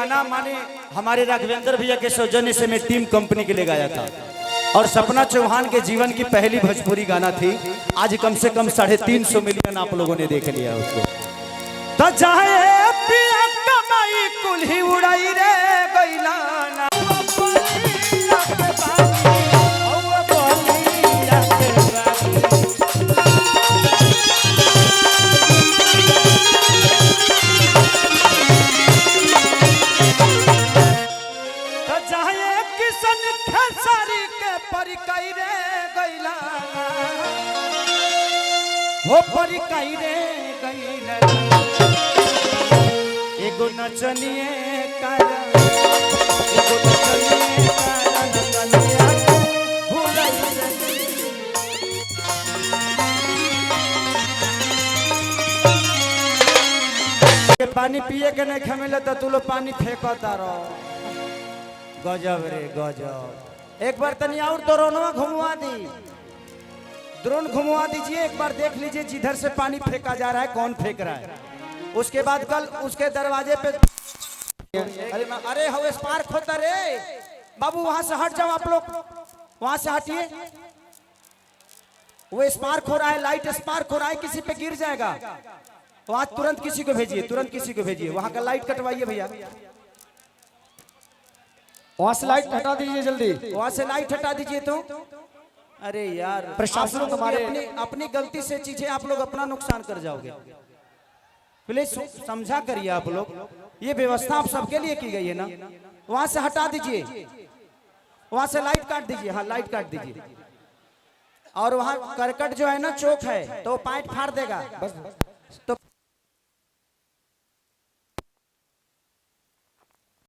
गाना माने हमारे राघवेंद्र भैया के सौजन्य से मैं टीम कंपनी के लिए गाया था और सपना चौहान के जीवन की पहली भोजपुरी गाना थी। आज कम से कम 350 मिलियन आप लोगों ने देख लिया उसको। तो चाहे पिया कमाई कुल्ही उड़ाई रे गइलाना हो परी कई रे गइला एगो नचनिए कारण एगो नचनिए कारण कन्या भुलाई रे पानी पिए के नहीं खमिले तो तू लोग पानी फेंकता रहो। गजब रे गजब। एक बार तनी और ड्रोनवा घुमवा दी, ड्रोन घुमवा दीजिए एक बार, देख लीजिए जिधर से पानी फेंका जा रहा है कौन फेंक रहा है। उसके बाद कल उसके दरवाजे पे अरे हवे स्पार्क होता रे बाबू, वहां से हट जाओ आप लोग, वहां से हटिए। वो स्पार्क हो रहा है, लाइट स्पार्क हो रहा है, किसी पे गिर जाएगा। वहां तुरंत किसी को भेजिए, तुरंत किसी को भेजिए, वहां का लाइट कटवाइए भैया, वहां से लाइट हटा दीजिए जल्दी, वहां से लाइट हटा दीजिए। तो अरे यार प्रशासन तुम्हारे अपनी गलती से चीजें आप लोग अपना नुकसान कर जाओगे। प्लीज समझा करिए आप लोग, ये व्यवस्था आप सबके लिए की गई है ना। वहां से हटा दीजिए, वहां से लाइट काट दीजिए, हाँ लाइट काट दीजिए। और वहां करकट जो है ना चौक है तो पाइप फाड़ देगा तो